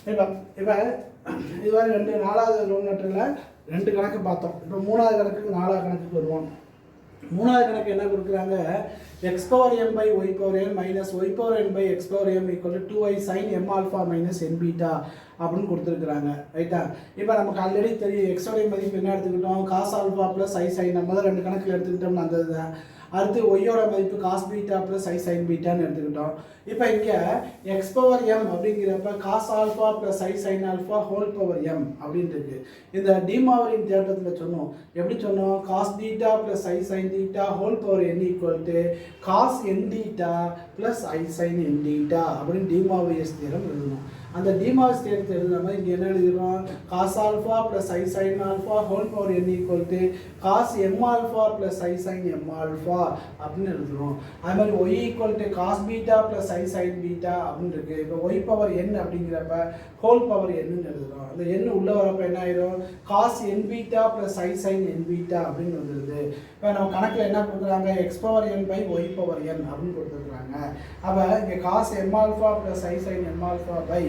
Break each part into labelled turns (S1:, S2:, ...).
S1: இப்போ இப்போ இதுவரை 4வது லோன் லெட்டரில் 2 கணக்கு பார்த்தோம். இப்போ 3வது கணக்குக்கு 4வது கணக்குக்கு வருவோம். 3வது கணக்கு என்ன கொடுக்குறாங்க, x power m by y power n minus y power n by x power m equal to 2i sin m alpha minus n beta அப்படின்னு கொடுத்துருக்குறாங்க. ரைட்டா? இப்போ நமக்கு ஆல்ரெடி தெரியும் எக்ஸோடைய மதிப்பு என்ன எடுத்துக்கிட்டோம், cos alpha plus i sign. நம்ம தான் 2 கணக்கில் எடுத்துக்கிட்டோம்னு அந்த இதுதான். அடுத்து ஒய்யோட மதிப்பு cos beta plus i sine பீட்டான்னு எடுத்துக்கிட்டோம். இப்போ இங்கே எக்ஸ் பவர் எம் அப்படிங்கிறப்ப cos alpha plus i sine alpha whole power m அப்படின்னு இருக்கு. இந்த டிமாவரின் தேற்றத்தில் சொன்னோம். எப்படி சொன்னோம், cos beta plus i sine beta whole power n equal to cos n beta plus i sine n beta அப்படின்னு டிமாவரியஸ் தியரம் எழுதணும். அந்த டிமாவரியஸ் தியரத்தை எழுதுறோம். இங்கே என்ன எழுதுகிறோம், cos alpha plus i sine alpha whole power n equal to cos m alpha plus i sine m alpha அப்படின்னு எழுதுகிறோம். அது மாதிரி y equal to cos beta plus i sine beta அப்படின்னு இருக்கு. இப்போ ஒய் பவர் என் அப்படிங்கிறப்ப ஹோல் பவர் என்னன்னு எழுதுகிறோம். அந்த எண் உள்ள வரப்போ என்ன ஆயிரும், cos n beta plus i sine n beta அப்படின்னு வந்துடுது. இப்போ நம்ம கணக்கில் என்ன கொடுக்குறாங்க, x power n by y power n அப்படின்னு கொடுத்துருக்குறாங்க. அப்போ இங்கே cos m alpha plus i sine m alpha by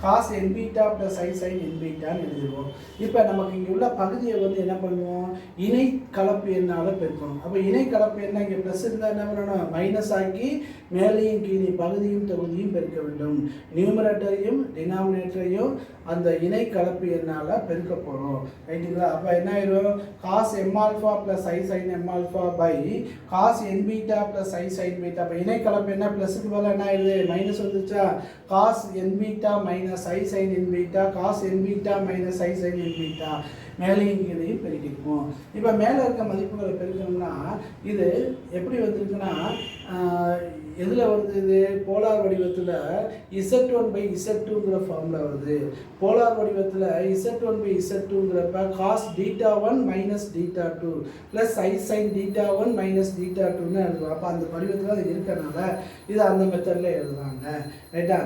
S1: cos n beta plus i sine n பீட்டான்னு எழுதுவோம். இப்போ நமக்கு இங்கே உள்ள பகுதியை வந்து என்ன பண்ணுவோம், இணை கலப்பு எண்ணால் பெருக்கணும். அப்போ இணை கலப்பு எண்ணா இங்கே ப்ளஸ் இருந்தால் என்ன பண்ணணும், மைனஸ் ஆக்கி மேலேயும் கீழே பகுதியும் தொகுதியும் பெருக்க வேண்டும். நியூமரேட்டரையும் டினாமினேட்டரையும் அந்த இணை கலப்பு எண்ணால் பெருக்க போகிறோம். ரைட்டுங்களா? அப்போ என்ன ஆயிரும், cos m alpha plus i sine m alpha by cos n beta plus i sine beta. அப்போ இணை கலப்பு என்ன ப்ளஸுக்கு மேலே என்ன ஆயிடுது, மைனஸ் வந்துச்சா, cos n beta minus i sine n beta cos n beta minus i sine n beta மேலேயும் கீழையும் பெருக்கிருக்கும். இப்போ மேலே இருக்க மதிப்புகளை பெருக்கணும்னா இது எப்படி வந்திருக்குன்னா, எதில் வருது, இது போலார் வடிவத்தில் Z1 பை Z2ங்கிற ஃபார்மில் வருது. போலார் வடிவத்தில் Z1 பை Z2ங்கிறப்ப cos theta 1 minus theta 2 plus i sine theta 1 minus theta 2ன்னு எழுதுவோம். அப்போ அந்த வடிவத்தில் அது இருக்கிறனால இது அந்த மெத்தடில் எழுதுறாங்க. ரைட்டா?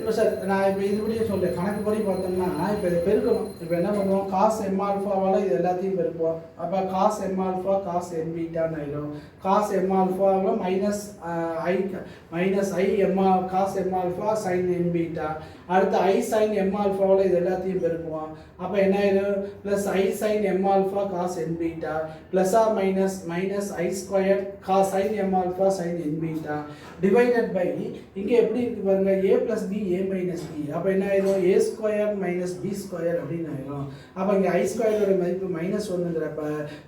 S1: இப்போ சார் நான் இப்போ இதுபடியே சொல்கிறேன், கணக்குப்படி பார்த்தோம்னா இப்போ இதை பெருக்கணும். இப்போ என்ன பண்ணுவோம், காஸ் எம் ஆல்ஃபாவால் இது எல்லாத்தையும் பெருப்போம். அப்போ cos m alpha cos m பீட்டான்னு ஆயிடும். காஸ் எம் ஆல்ஃபாவில் மைனஸ் ஐ எம்ஆ cos m alpha sine m beta. அடுத்து ஐ சைன் எம் ஆல்ஃபாவில் இது எல்லாத்தையும் பெருக்குவோம். அப்போ என்ன ஆயிடும், plus i sine m alpha cos n beta plus r minus minus i square cos sine m alpha sine n beta divided by இங்கே எப்படி இருக்கு பாருங்க, a plus b a minus b. அப்போ என்ன ஆயிடும், a square minus b square அப்படின்னு ஆயிடும். அப்போ இங்கே ஐ ஸ்கொயரோட மதிப்பு மைனஸ் 1ங்கிறப்ப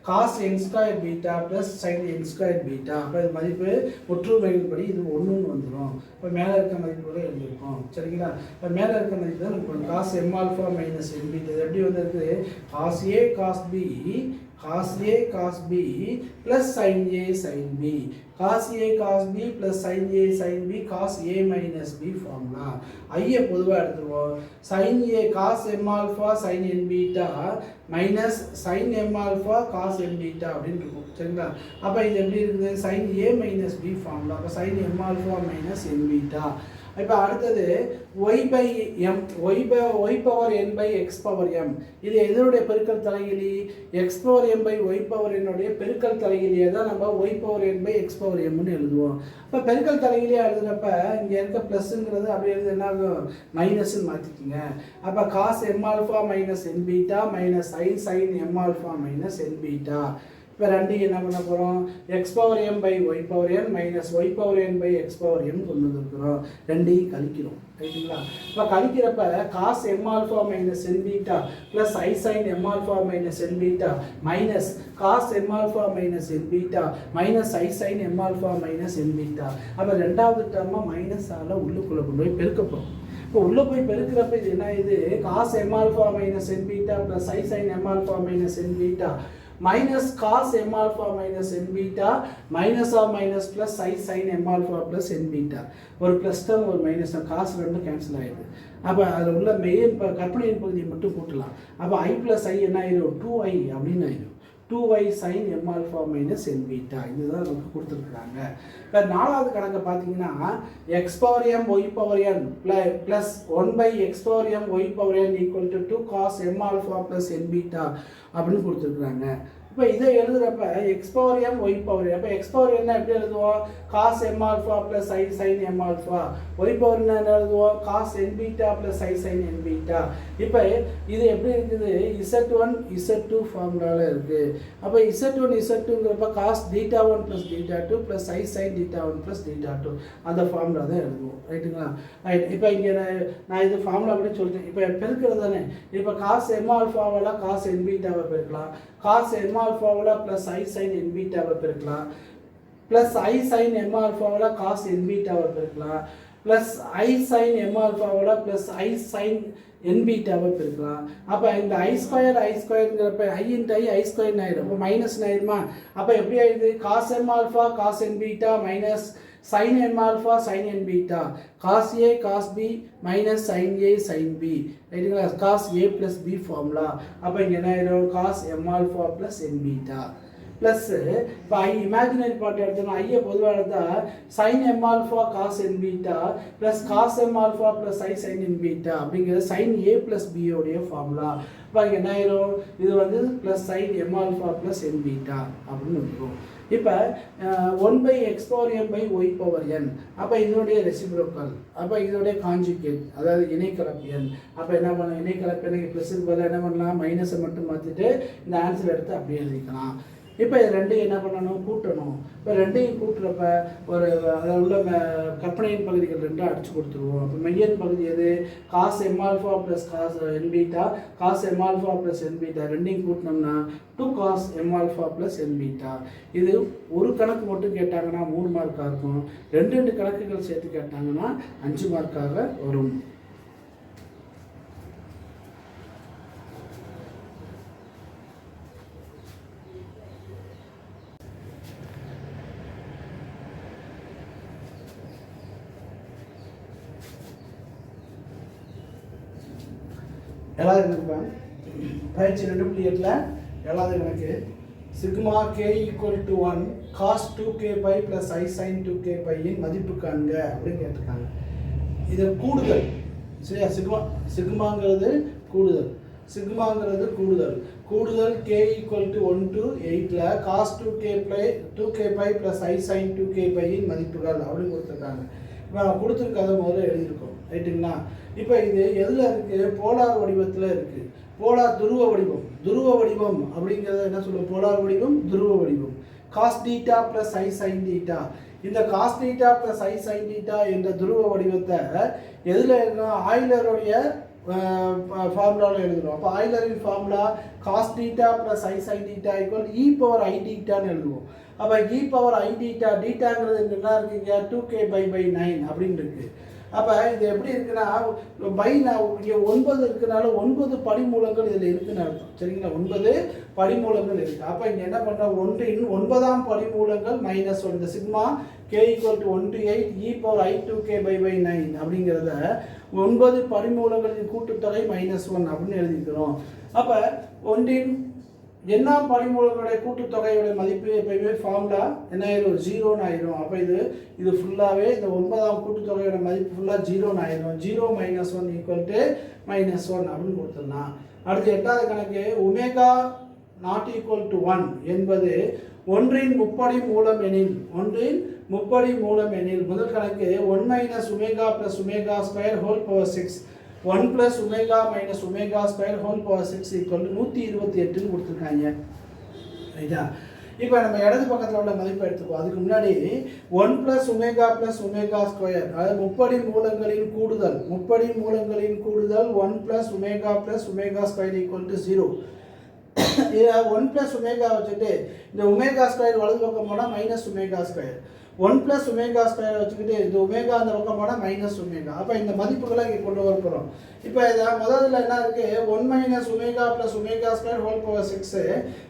S1: cos n square beta plus sine n square beta. அப்போ இது மதிப்பு ஒற்றுமையின் படி இது 1ன்னு வந்துடும். இப்போ மேலே இருக்க மதிப்பு கூட எழுதியிருக்கோம். சரிங்களா? இப்போ மேலே இருக்க மதிப்பு தான் நமக்கு cos m alpha minus n beta எப்படி வந்திருக்கு, cos a cos b cos A cos B plus sin A sin B cos A cos B plus sin A sin B cos A minus B formula. ஐயை பொதுவாக எடுத்துருவோம். sin A cos m alpha sin n beta minus sin m alpha cos n beta அப்படின்னு இருக்கும். சரிங்களா? அப்போ இது எப்படி இருக்குது, sin A minus B formula. அப்போ sin m alpha minus n beta. இப்போ அடுத்தது y by m y power n by x power m. இது எதனுடைய பெருக்கல் தலைகீழி, x power m by y power n உடைய பெருக்கல் தலைகீழியை தான் நம்ம y power n by x power m ன்னு எழுதுவோம். இப்போ பெருக்கல் தலைகீழியாக எழுதுறப்ப இங்கே இருக்க ப்ளஸ்ங்கிறது அப்படியே எழுது என்ன ஆகும், மைனஸ்ன்னு மாற்றிக்கிங்க. அப்போ cos m alpha minus n beta minus i sine m alpha minus n beta. இப்போ ரெண்டையும் என்ன பண்ண போகிறோம், x power m by y power n minus y power n by x power m கொண்டு வந்துருக்குறோம். ரெண்டையும் கழிக்கிறோம். ரைட்டுங்களா? இப்போ கழிக்கிறப்ப cos m alpha minus n beta plus i sine m alpha minus n beta minus cos m alpha minus n beta minus i sine m alpha minus n beta. அப்போ ரெண்டாவது டேர்மாக மைனஸால் உள்ளுக்குள்ளே கொண்டு போய் பெருக்கப்படும். இப்போ உள்ளே போய் பெருக்கிறப்ப இது என்ன, இது cos m alpha minus n beta plus i sine m alpha minus n beta minus cos m alpha minus n beta minus or minus plus I sin m alpha plus n beta. ஒரு plus term ஒரு minus term, காசு ரெண்டும் cancel ஆகிடுது. அப்போ அதில் உள்ள main கற்பனையின் பகுதியை மட்டும் போட்டுலாம். அப்போ I ப்ளஸ் ஐ என்ன ஆயிடும், 2i அப்படின்னு ஆயிடும். 2y sin m alpha minus n beta. இதுதான் நமக்கு கொடுத்துருக்குறாங்க. இப்போ நாலாவது கணக்கை பார்த்தீங்கன்னா x power m y power n plus 1 by x power m y power n equal to 2 cos m alpha plus n beta அப்படின்னு கொடுத்துருக்குறாங்க. இப்போ இதை எழுதுறப்ப x power m y power அப்போ எக்ஸ் பவர் என்ன எப்படி எழுதுவோம் cos m alpha plus i sine m alpha y power என்ன எழுதுவோம் cos n beta plus i sine n beta இப்போ இது எப்படி இருக்குது Z1 Z2 ஃபார்முலாவில் இருக்குது அப்போ Z1 Z2ங்கிறப்ப cos theta 1 plus theta 2 plus i sine theta 1 plus theta 2 அந்த ஃபார்முலா தான் எழுதுவோம் ரைட்டுங்களா ரைட் இப்போ இங்கே நான் இது ஃபார்முலா அப்படி சொல்லிட்டேன் இப்போ பெருக்கிறது தானே இப்போ காஸ் எம் ஆல்ஃபாவால் காஸ் என் பீட்டாவை பெருக்கலாம் cos m ஆல்ஃபாவில் plus i sine என் பீட்டாவை பெருக்கலாம் plus i sine M ஆல்ஃபாவில் cos என் பீட்டாவை பெருக்கலாம் plus i sine M ஆல்ஃபாவில் plus i sine என் பீட்டாவை பெருக்கலாம் அப்போ இந்த ஐ ஸ்கொயருங்கிறப்ப ஐ இன்ட்டு ஐ ஸ்கொயர் ஆயிடும் அப்போ மைனஸ் ஆயிடுமா அப்போ எப்படி ஆயிடுது cos m alpha cos n beta minus sin m alpha sin n beta cos a cos b minus sin a sin b ரைட்டுங்களா cos a plus b formula அப்போ இங்கே என்ன ஆயிடும் cos m alpha plus n beta plus இப்போ ஐ imaginary part எடுத்தோம்னா ஐயை பொதுவாக எடுத்தால் sin m alpha cos n beta plus cos m alpha plus i sin n beta அப்படிங்கிறது sin a plus b உடைய ஃபார்முலா இப்போ இங்கே என்ன ஆயிரும் இது வந்து plus sin m alpha plus n beta அப்படின்னு இருக்கும் இப்போ 1/x power m/y power n அப்போ இதனுடைய ரெசிப்ரோக்கல் அப்போ இதனுடைய கான்ஜுகேட் அதாவது இணைக்கலப்பு எண் அப்போ என்ன பண்ணலாம் இணைக்கலப்பு எண்ணுக்கு ப்ளஸுக்கு பதிலாக என்ன பண்ணலாம் மைனஸை மட்டும் மாற்றிட்டு இந்த ஆன்சர் எடுத்து அப்படியே எழுதிக்கலாம் இப்போ இது ரெண்டையும் என்ன பண்ணணும் கூட்டணும் இப்போ ரெண்டையும் கூட்டுறப்ப ஒரு அதில் உள்ள கற்பனையின் பகுதிகள் ரெண்டும் அடிச்சு கொடுத்துருவோம் அப்போ மெய்யன் பகுதி எது cos m alpha plus cos n beta cos m alpha plus n beta ரெண்டையும் கூட்டினோம்னா 2 cos m alpha plus n beta இது ஒரு கணக்கு மட்டும் கேட்டாங்கன்னா 3 மார்க்காக இருக்கும் 2 கணக்குகள் சேர்த்து கேட்டாங்கன்னா 5 மார்க்காக வரும் ஏழாவது கணக்கு பயிற்சி 2.8ல் ஏழாவது கணக்கு sigma k = 1 cos 2k pi plus i sine 2k பையின் மதிப்பு காண்க அப்படின்னு கேட்டிருக்காங்க இது கூடுதல் சரியா சிக்மாங்கிறது கூடுதல் கூடுதல் k = 1 to 8ல் cos 2k pi plus i sine 2k பையின் மதிப்புகள் அப்படின்னு கொடுத்துருக்காங்க இப்போ கொடுத்துருக்காத முதல்ல எழுதியிருக்கோம் ரைட்டுங்களா இப்போ இது எதில் இருக்குது போலார் வடிவத்தில் இருக்குது போலார் துருவ வடிவம் அப்படிங்கிறத என்ன சொல்லுவோம் போலார் வடிவம் துருவ வடிவம் cos theta plus i sine theta இந்த cos theta plus i sine theta என்ற துருவ வடிவத்தை எதில் இருக்கணும் ஆயிலருடைய ஃபார்முலாவில் எழுதுறோம் அப்போ ஆயிலரின் formula cos theta plus i sine theta equal e power ஐ தீட்டான்னு எழுதுவோம் அப்போ இ பவர் ஐ தீட்டா தீட்டாங்கிறது என்ன இருக்குங்க 2k/9 அப்படின்னு இருக்குது அப்போ இது எப்படி இருக்குன்னா பை நான் இங்கே 9 இருக்குனால 9 படிமூலங்கள் இதில் இருக்குன்னு அர்த்தம் சரிங்களா 9 படிமூலங்கள் இருக்குது அப்போ இங்கே என்ன பண்ணுறோம் 9ஆம் படிமூலங்கள் -1 இந்த sigma k = 1 to 8 e power i 2k/9 அப்படிங்கிறத 9 படிமூலங்களின் கூட்டுத்தொகை -1 அப்படின்னு எழுதிக்கிறோம் அப்போ ஒன்றின் எண்ணாம் படிமூலங்களுடைய கூட்டுத்தொகையுடைய மதிப்பு எப்பயுமே ஃபார்முலா என்ன ஆயிரும் 0ன்னு ஆயிரும் அப்போ இது ஃபுல்லாகவே இந்த 9ஆம் கூட்டுத்தொகையோட மதிப்பு ஃபுல்லாக 0ன்னு ஆயிரும் 0 - 1 = -1 அப்படின்னு கொடுத்துடலாம் அடுத்து 8வது கணக்கு ஒமேகா ≠ 1 என்பது ஒன்றின் முப்படி மூலம் எனில் முதல் கணக்கு 1 - omega + omega square whole power 6 1 + omega - omega square whole power 6 = 128ன்னு கொடுத்துருக்காங்க ரைட்டா இப்போ நம்ம இடது பக்கத்தில் உள்ள மதிப்பை எடுத்துப்போம் அதுக்கு முன்னாடி 1 + ஒமேகா + ஒமேகா ஸ்கொயர் அதாவது முப்படி மூலங்களின் கூடுதல் 1 + ஒமேகா + ஒமேகா ஸ்கொயர் = 0 இதை 1 + ஒமேகா வச்சுட்டு இந்த ஒமேகா ஸ்கொயர் வலது பக்கம் போனால் - ஒமேகா ஸ்கொயர் 1 + ஒமேகா ஸ்கொயர் வச்சுக்கிட்டு இந்த ஒமேகா அந்த பக்கம் போனால் - ஒமேகா அப்போ இந்த மதிப்புகளை இங்கே கொண்டு வர போகிறோம் இப்போ இதை முதல்ல என்ன இருக்குது 1 - omega + omega square whole power 6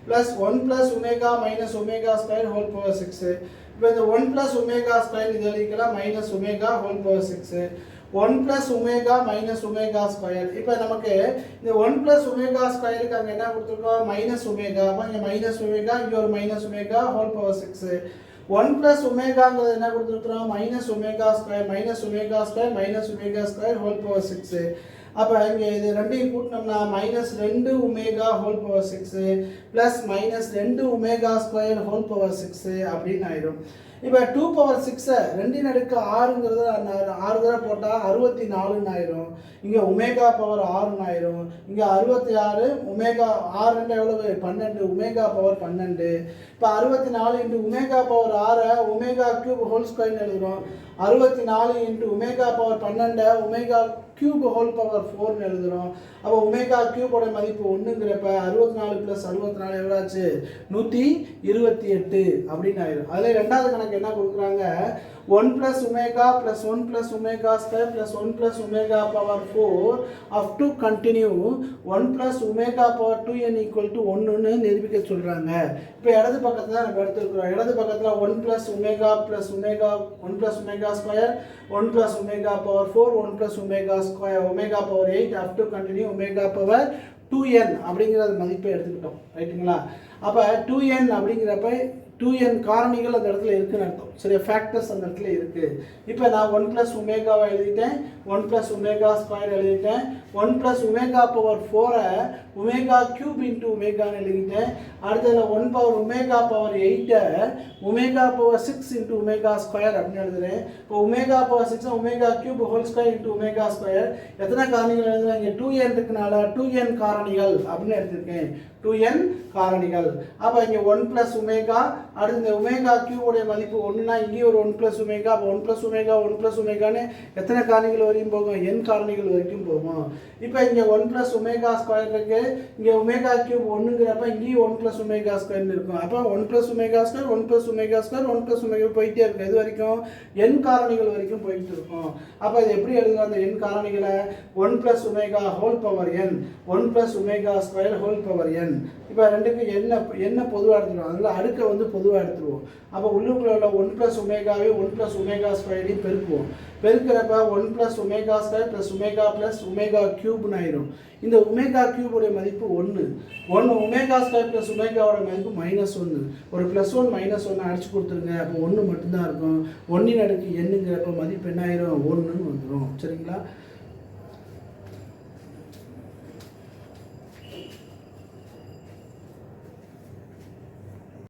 S1: plus 1 + omega - omega square whole power 6 இப்போ இந்த 1 + ஒமேகா ஸ்கொயர் இது எழுதிக்கலாம் - omega whole power 6 1 + omega - omega square இப்போ நமக்கு இந்த 1 + ஒமேகா ஸ்கொயருக்கு அங்கே என்ன கொடுத்துருக்கோம் - ஒமேகா அப்போ இங்கே - ஒமேகா இங்கே ஒரு - ஒமேகா ஹோல் பவர் 6 1 + ஒமேகாங்கிறது என்ன கொடுத்துருக்குறோம் - omega square - omega square - omega square whole power 6 அப்போ இங்கே இது ரெண்டையும் கூட்டினோம்னா -2 omega whole power 6 plus -2 omega square whole power 6 அப்படின்னு ஆயிடும். இப்போ 2 பவர் 6 2 அடுக்கு 6ங்கிறது 6 தடவை போட்டால் 64 ஆயிரும். இங்கே ஒமேகா பவர் 6 ஆயிரும். இங்கே 66 ஒமேகா 6 எவ்வளவு 12 ஒமேகா பவர் 12. இப்போ 64 into omega power 6 omega cube whole ஸ்கொயர்னு எழுதுகிறோம். 64 into omega power 12 omega cube whole power 4ன்னு எழுதுகிறோம். அப்போ ஒமேகா கியூபோட மதிப்பு 1ங்கிறப்ப 64 + 64 எவ்வளோ ஆச்சு 128 அப்படின்னு ஆயிடும். அதில் ரெண்டாவது கணக்கு என்ன கொடுக்குறாங்க 1 + omega + 1 + omega square + 1 + omega power 4 up to continue 1 + omega power 2n = 1ன்னு நிரூபிக்க சொல்கிறாங்க. இப்போ இடது பக்கத்தில் நம்ம எடுத்துருக்குறோம். இடது பக்கத்தில் 1 + omega + omega 1 + omega square 1 + omega power 4 1 + omega square omega power 8 up to continue omega power 2n அப்படிங்கிற மதிப்பை எடுத்துக்கிட்டோம். ரைட்டுங்களா? அப்போ 2n அப்படிங்கிறப்ப 2n காரணிகள் அந்த இடத்துல இருக்குன்னு அர்த்தம். சரியா? ஃபேக்டர்ஸ் அந்த இடத்துல இருக்குது. இப்போ நான் 1 + ஒமேகாவை எழுதிட்டேன், 1 + ஒமேகா ஸ்கொயர் எழுதிட்டேன், 1 + omega power 4 omega cube into ஒமேகான்னு எழுதிட்டேன். அடுத்ததில் 1 power omega power 8 omega power 6 into omega square அப்படின்னு எழுதுறேன். இப்போ omega power 6 omega cube whole square into omega square எத்தனை காரணிகள் எழுதுறேன்? இங்கே 2n இருக்குனால 2n காரணிகள் அப்படின்னு எடுத்திருக்கேன். 2n காரணிகள். அப்போ இங்கே 1 + ஒமேகா அடுத்து இந்த ஒமேகா கியூபோடைய மதிப்பு 1னா இங்கேயும் ஒரு 1 + ஒமேகா. அப்போ 1 + ஒமேகா 1 + ஒமேகான்னு எத்தனை காரணிகள் வரைக்கும் போகும்? n காரணிகள் வரைக்கும் போகும். இப்போ இங்கே 1 + ஒமேகா ஸ்கொயர் இருக்கு, இங்கே ஒமேகா கியூப் 1ங்கிறப்ப இங்கேயும் 1 + ஒமேகா ஸ்கொயர்னு இருக்கும். அப்போ 1 + omega square 1 + omega square 1 + omega போயிட்டே இருக்கும். இது வரைக்கும் n காரணிகள் வரைக்கும் போயிட்டு இருக்கும். அப்போ இது எப்படி எழுதலாம்? அந்த n காரணிகளை 1 + omega whole power n 1 + omega square whole power n. இப்போ ரெண்டுக்கு என்ன பொதுவாக எடுத்துருவோம்? அதில் அடுக்கை வந்து பொதுவாக எடுத்துருவோம். அப்போ உள்ளுக்குள்ள உள்ள 1 + ஒமேகாவே 1 + ஒமேகா ஸ்கொயரையும் பெருக்குவோம். பெருக்கிறப்ப 1 + ஒமேகா ஸ்கொயர் + ஒமேகா + ஒமேகா கியூப்னு ஆயிரும். இந்த ஒமேகா கியூபுடைய மதிப்பு 1 ஒமேகா ஸ்கொயர் + ஒமேகாவோட மதிப்பு -1. ஒரு +1 -1 அடிச்சு கொடுத்துருங்க. அப்போ 1 மட்டும்தான் இருக்கும். 1 ன் அடுக்கு nங்கிறப்ப மதிப்பு என்ன ஆயிரும்? 1ன்னு வந்துடும். சரிங்களா?